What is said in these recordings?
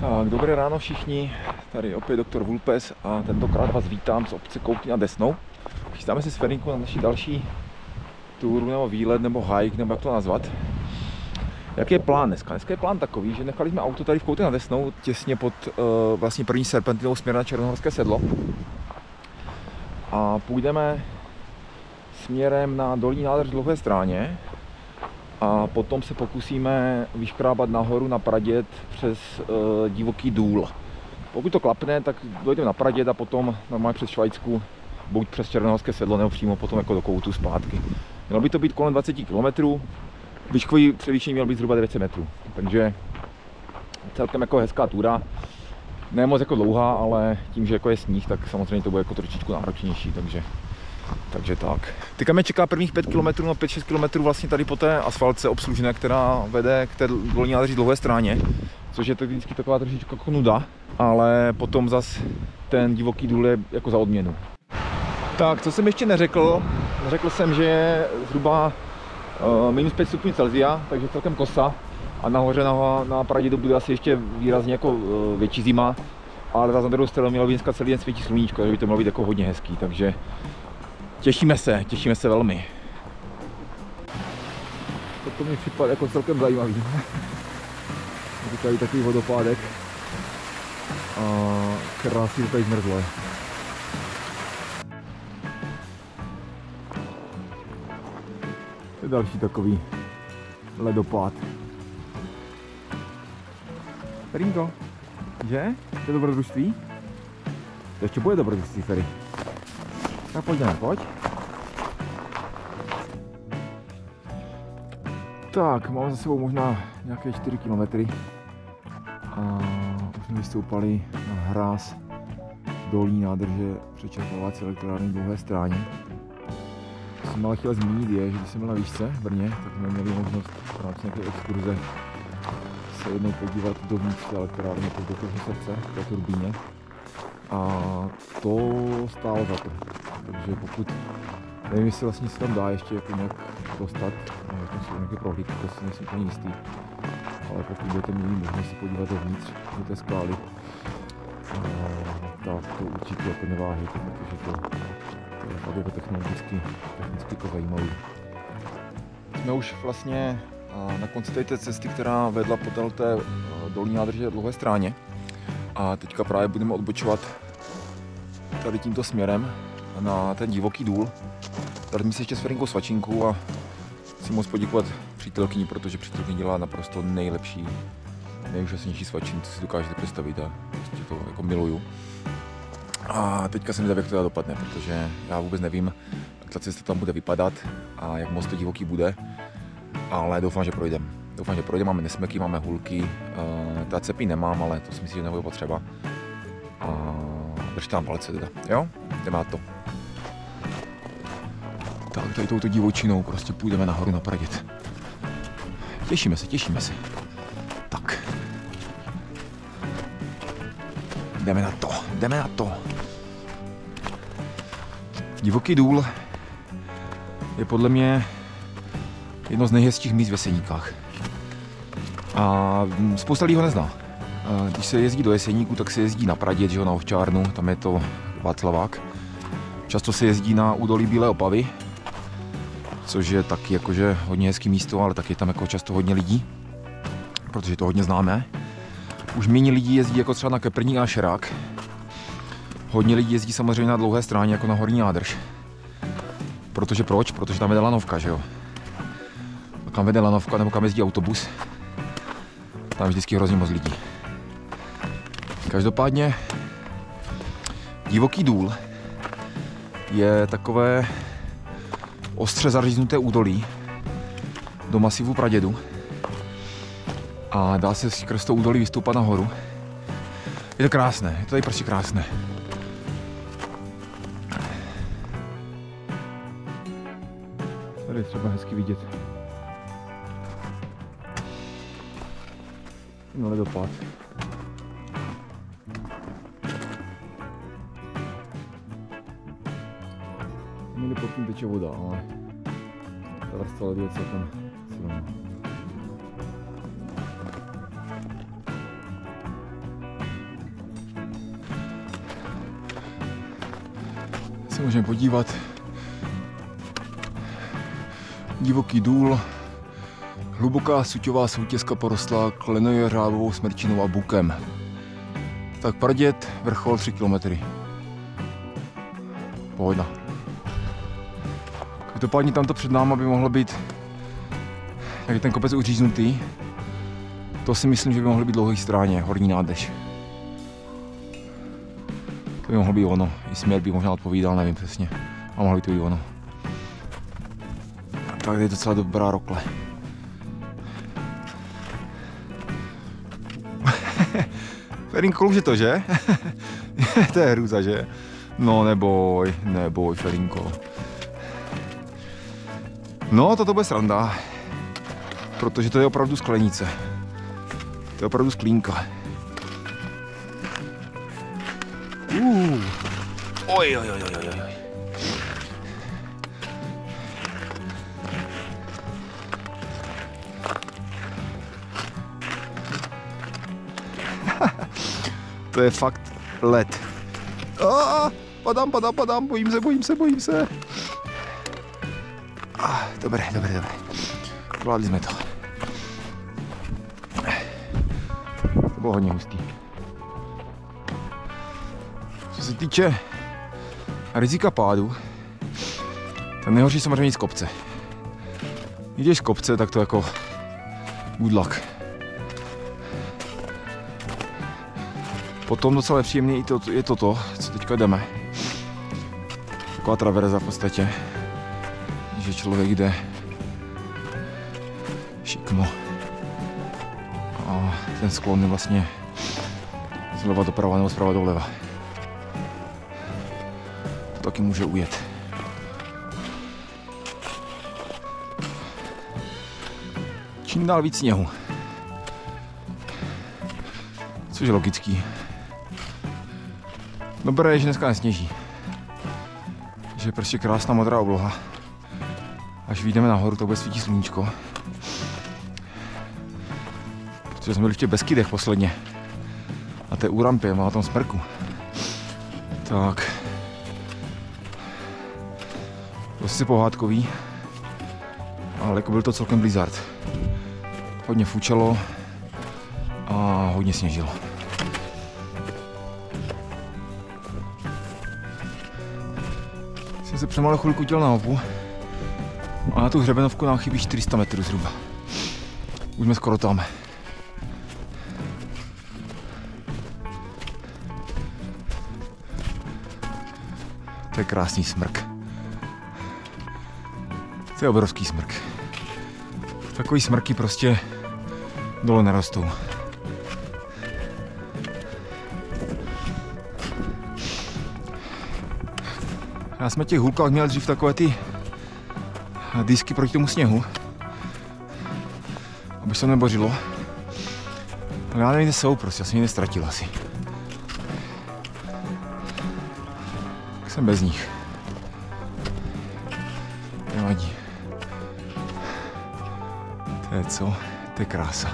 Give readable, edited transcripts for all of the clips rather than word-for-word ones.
Tak, dobré ráno všichni, tady opět doktor Vulpes a tentokrát vás vítám z obce Koutí nad Desnou. Chystáme si s Ferinku na naši další túru nebo výlet nebo hike, nebo jak to nazvat. Jaký je plán dneska? Dneska je plán takový, že nechali jsme auto tady v Koutí nad Desnou, těsně pod vlastně první serpentinou směr na Černohorské sedlo. A půjdeme směrem na dolní nádrž Dlouhé Stráně. A potom se pokusíme vyškrábat nahoru na Praděd přes Divoký důl. Pokud to klapne, tak dojdeme na Praděd a potom normálně přes Švajcku, buď přes Černohorské sedlo, nebo přímo potom jako do Koutu zpátky. Mělo by to být kolem 20 km, výškový převýšení měl být zhruba 900 metrů. Takže celkem jako hezká túra. Ne moc jako dlouhá, ale tím, že jako je sníh, tak samozřejmě to bude jako trošičku náročnější, takže tak. Teďka mě čeká prvních 5 km, no 5-6 km vlastně tady po té asfaltce obslužné, která vede k té dolní nádrži Dlouhé Stráně, což je vždycky taková trošičku jako nuda, ale potom zas ten Divoký důl je jako za odměnu. Tak, co jsem ještě neřekl, neřekl jsem, že je zhruba minus 5 stupňů Celsia, takže celkem kosa a nahoře na Pradědu bude asi ještě výrazně jako větší zima, ale zase na druhou stranu mělo být dneska celý den světí sluníčko, takže by to mělo být jako hodně hezký, takže těšíme se velmi. To mi připadá jako celkem zajímavý. Je tady takový vodopádek a krásně tady zmrzlé. To je další takový ledopád. Ferinko, že? To je dobrodružství? To ještě bude dobrodružství, Ferry. Tak pojď. Tak, máme za sebou možná nějaké 4 km a už jsme vystoupali na hráz dolní nádrže přečerpávací elektrárny Dlouhé Stráně. Co jsem ale chtěl zmínit je, že když jsem byl na výšce v Brně, tak jsme měli možnost v rámci nějaké exkurze se jednou podívat dovnitř té elektrárny, do toho srdce, v té turbíně. A to stálo za to. Takže pokud, nevím, jestli vlastně se tam dá ještě jako nějak dostat, to jsou nějaké prohlídky, to si nejsem úplně jistý, ale pokud budete mít možnost se podívat dovnitř do té skály, tak to určitě jako neváhejte, protože to je fakt jako technicky to zajímavé. Jsme už vlastně na konci té cesty, která vedla podél té dolní nádrže Dlouhé Stráně. A teďka právě budeme odbočovat tady tímto směrem na ten Divoký důl. Tady jsme se ještě s Ferinkou svačinku a chci moc poděkovat přítelkyni, protože přítelkyně dělá naprosto nejlepší, nejúžasnější svačin, co si dokážete představit a prostě to jako miluju. A teďka se mi jak to teda dopadne, protože já vůbec nevím, jak ta cesta tam bude vypadat a jak moc to divoký bude, ale doufám, že projdeme. Máme nesmyky, máme hulky, ta cepí nemám, ale to si myslím, že nebude potřeba. A držte nám palce teda, jo? Jdeme na to. Tak tady touto divočinou prostě půjdeme nahoru na Praděd. Těšíme se. Tak. Jdeme na to. Divoký důl je podle mě jedno z nejhezčích míst v Jeseníkách. A spousta lidí ho nezná. Když se jezdí do Jeseníku, tak se jezdí na Praděd, na Ovčárnu, tam je to Václavák. Často se jezdí na údolí Bílé Opavy, což je taky jakože hodně hezký místo, ale taky je tam jako často hodně lidí, protože to hodně známe. Už méně lidí jezdí jako třeba na Keprník a Šerák. Hodně lidí jezdí samozřejmě na Dlouhé Stráně jako na horní nádrž. Protože proč? Protože tam vede lanovka, že jo? A kam vede lanovka nebo kam jezdí autobus, tam vždycky hrozně moc lidí. Každopádně Divoký důl je takové ostře zaříznuté údolí do masivu Pradědu a dá se skrz to údolí vystoupat nahoru. Je to krásné, je to tady prostě krásné. Tady je třeba hezky vidět. No ledopád. Někde pod tím teče voda, ale teda stále je celkem silná. Se můžeme podívat. Divoký důl. Hluboká suťová soutězka porostlá klenojeřávovou smrčinou a bukem. Tak Praděd, vrchol 3 kilometry. Pohoda. Každopádně tamto před náma by mohlo být, jak je ten kopec uříznutý, to si myslím, že by mohlo být dlouhý stráně, horní nádrž. To by mohlo být ono, i směr by možná odpovídal, nevím přesně, a mohlo by to být ono. Tak je docela dobrá rokle. Ferinko, klouže to, že? To je hrůza, že? No neboj, Ferinko. No, toto bude sranda. Protože to je opravdu sklenice. To je opravdu sklínka. Oj. To je fakt led. Padám, bojím se. Dobré. Zvládli jsme to. To bylo hodně hustý. Co se týče rizika pádu, tak nejhorší samozřejmě jít z kopce. Když jdeš z kopce, tak to jako good luck. Potom docela nepříjemný je toto, co teďka jdeme. Taková traverza v podstatě, že člověk jde šikmo. A ten sklon je vlastně zleva doprava nebo zprava doleva. To taky může ujet. Čím dál víc sněhu. Což je logický. Dobré je, že dneska nesněží. Že je prostě krásná modrá obloha. Až vyjdeme nahoru, to bude svítí sluníčko. Protože jsme byli v těch Beskydech posledně. Na té úrampě, na tom smrku. Tak. Byl sice pohádkový, ale jako byl to celkem blizzard. Hodně fučelo a hodně sněžilo. Jsem se přemalou chvilku udělal na hopu a na tu hřebenovku nám chybí 400 metrů zhruba. Už jsme skoro tam. To je krásný smrk. To je obrovský smrk. Takový smrky prostě dole nerostou. Já jsme těch hůlkách měl dřív takové ty disky proti tomu sněhu, aby se to nebořilo. Ale já nevím, kde jsou, prostě, já jsem je nestratil asi. Tak jsem bez nich. Nevadí. To je co? To je krása.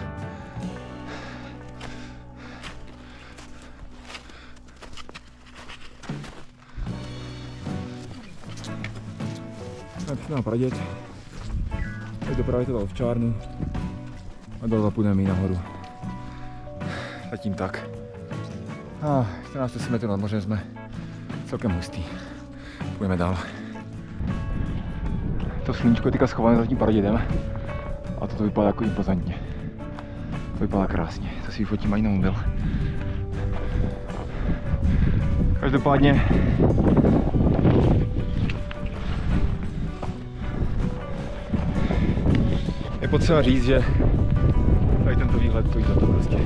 Začíná Praděd. Teď dopravit to ovčárnu a dole zapůjdeme jí nahoru. Zatím tak. 14 metrů nad mořem jsme celkem hustý. Půjdeme dál. To sluníčko je teďka schované za tím Pradědem a toto vypadá jako impozantně. To vypadá krásně, to si vyfotím ani na mobil. Každopádně je potřeba říct, že tady tento výhled stojí za to prostě.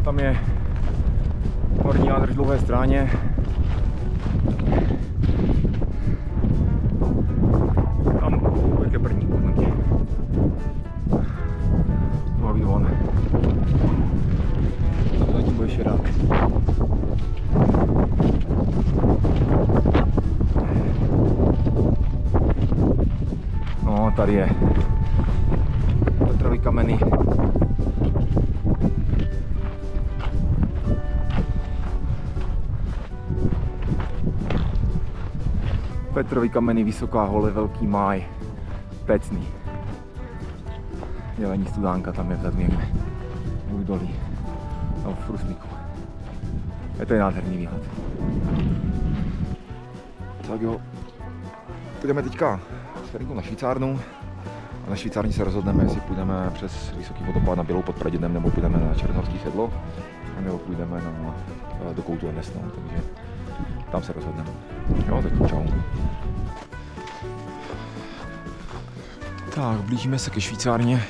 Tam je horní nádrž Dlouhé Stráně. Tam bude Keprník podle mě. Mohla být von. Zatím bude Širák. tady je Petrovy kameny. Petrovy kameny, Vysoká hole, Velký máj, Pecný. Jelení Studánka tam je vzadu někde. V údolí. No, v Prusmíku. Je to nádherný výhled. Tak jo, půjdeme teďka s Ferinkou na švýcárnu a na švýcárně se rozhodneme, jestli půjdeme přes Vysoký vodopád na Bělou pod Pradědem, nebo půjdeme na Černohorský sedlo, nebo půjdeme do Koutu Nesnou, takže tam se rozhodneme. Jo, tak čau. Tak, blížíme se ke švýcárně.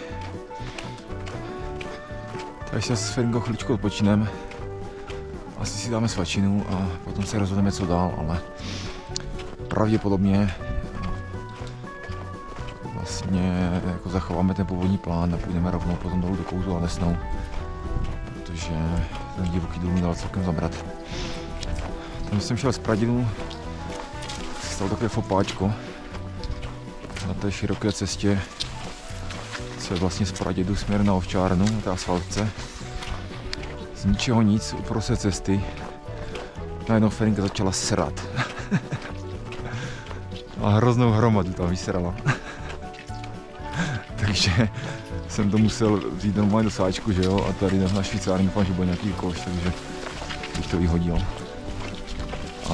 Takže se s Ferinkou chviličku odpočineme. Asi si dáme svačinu a potom se rozhodneme, co dál, ale pravděpodobně vlastně jako zachováme ten původní plán a půjdeme rovnou potom dolů do Koutu a Nesnou, protože ten divoký důl mi dal celkem zabrat. Tam jsem šel z Pradědu, stalo takové fopáčko na té široké cestě, co je vlastně z Pradědu směr na Ovčárnu, na té asfaltce. Z ničeho nic, uprostřed cesty, najednou Ferinka začala srat. A hroznou hromadu tam vysrala. Takže jsem to musel vzít normálně do sáčku, že jo, a tady na švýcárně doufám, že byl nějaký koš, takže bych to vyhodil. A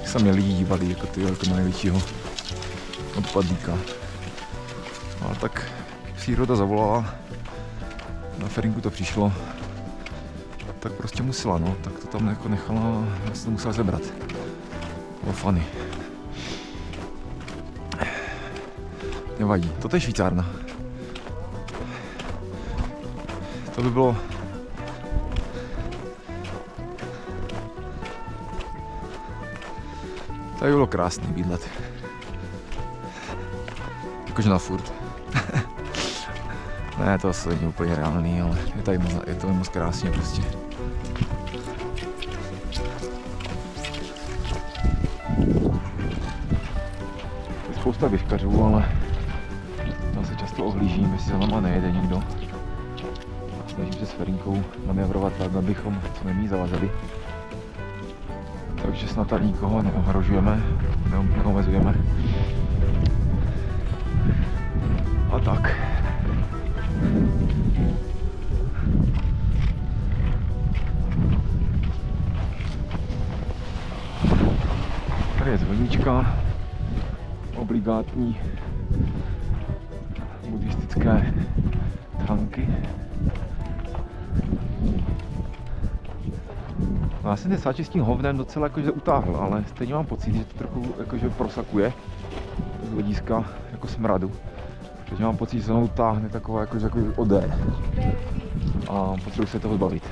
se mě lidi dívali jako ty, jako největšího odpadlíka. Ale tak příroda zavolala, na Ferinku to přišlo, tak prostě musela, no, tak to tam jako nechala, já jsem to musel zebrat. Bylo funny. Nevadí, toto je švýcárna. To by bylo... To by bylo krásný bydlet. Jakože na furt. Ne, to asi není úplně reálný, ale je to moc krásně prostě. Je spousta běžkařů, ale tam se často ohlížím, jestli za náma nejede někdo. Snažím se s Ferinkou manévrovat tak, abychom co nejméně zavazili. Takže snad tady nikoho neohrožujeme, neomezujeme. A tak. Tady je zvonička, obligátní buddhistické thanky. No, já jsem ten sáček s tím hovnem docela jakože utáhl, ale stejně mám pocit, že to trochu jakože prosakuje z hlediska jako smradu. Takže mám pocit, že se mnou táhne taková jakože odér. A potřebuji se toho zbavit.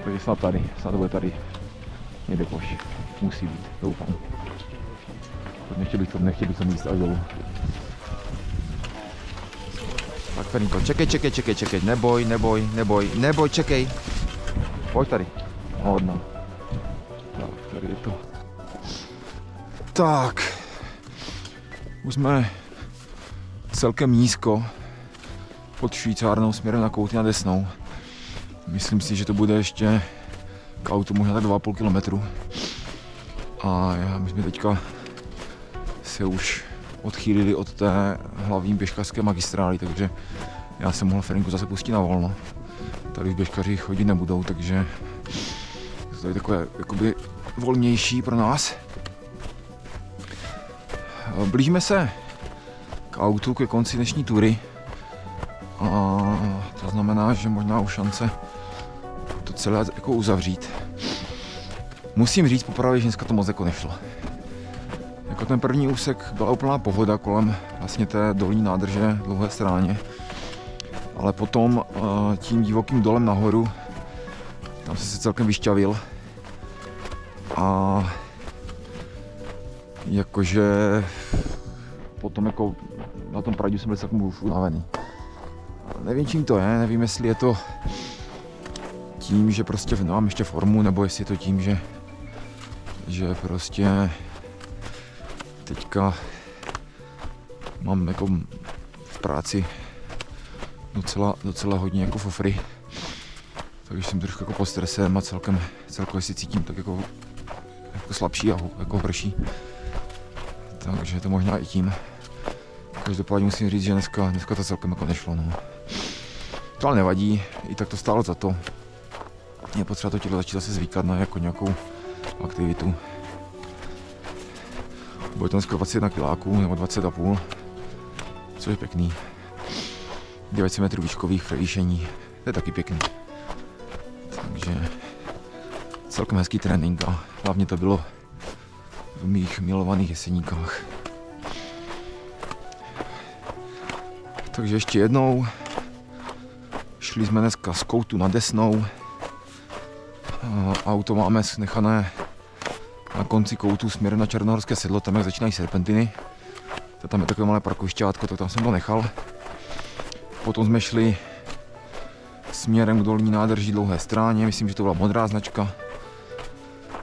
Takže snad to bude tady někde koš. Musí být, doufám. Nechtěl bych to míst až dolů. Tak Ferinko, čekej, neboj, čekej. Pojď tady. Hodno. Tak, tady je to. Tak. Už jsme celkem nízko pod švýcárnou směrem na Kouty nad Desnou. Myslím si, že to bude ještě k autu možná tak 2,5 kilometru. A my jsme teďka se už odchýlili od té hlavní běžkařské magistrály, takže já jsem mohl Ferinku zase pustit na volno. Tady běžkaři chodit nebudou, takže to je takové jakoby volnější pro nás. Blížíme se k autu, ke konci dnešní tury. A to znamená, že možná už šance to celé jako uzavřít. Musím říct popravdě, že dneska to moc jako nešlo. Jako ten první úsek byla úplná pohoda kolem vlastně té dolní nádrže Dlouhé Stráně. Ale potom tím divokým dolem nahoru, tam jsem se celkem vyšťavil. A jakože potom jako na tom Pradědu jsem byl celkem už unavený. Nevím, čím to je, nevím, jestli je to tím, že prostě mám ještě formu, nebo jestli je to tím, že prostě teďka mám jako v práci docela hodně jako fofry. Takže jsem trošku jako pod stresem a celkově si cítím tak jako slabší a jako horší. Takže to možná i tím. Každopádně musím říct, že dneska to celkem jako nešlo. No. To ale nevadí, i tak to stálo za to. Je potřeba to tělo začít zase zvykat na jako nějakou aktivitu. Bude to dneska 21 kiláků nebo 20,5, což je pěkný. 900 metrů výškových převýšení, to je taky pěkný. Takže celkem hezký trénink a hlavně to bylo v mých milovaných Jeseníkách. Takže ještě jednou, šli jsme dneska z Koutu na Desnou. Auto máme nechané na konci Koutu směrem na Černohorské sedlo, tam jak začínají serpentiny. Tam je takové malé parkovišťátko, tak tam jsem to nechal. Potom jsme šli směrem k dolní nádrži Dlouhé Stráně, myslím, že to byla modrá značka.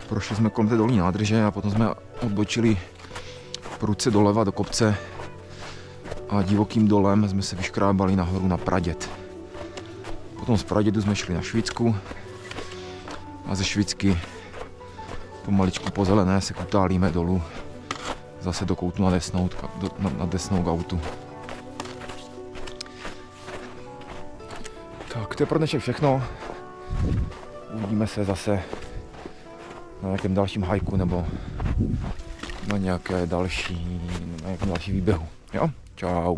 Prošli jsme kolem té dolní nádrže a potom jsme odbočili prudce doleva do kopce a divokým dolem jsme se vyškrábali nahoru na Praděd. Potom z Pradědu jsme šli na Švicku a ze Švicky pomaličku po zelené se kutálíme dolů zase do Koutu na Desnou k autu. Tak to je pro dnešek všechno. Uvidíme se zase na nějakém dalším hajku nebo na nějakém další výběhu. Jo? Čau.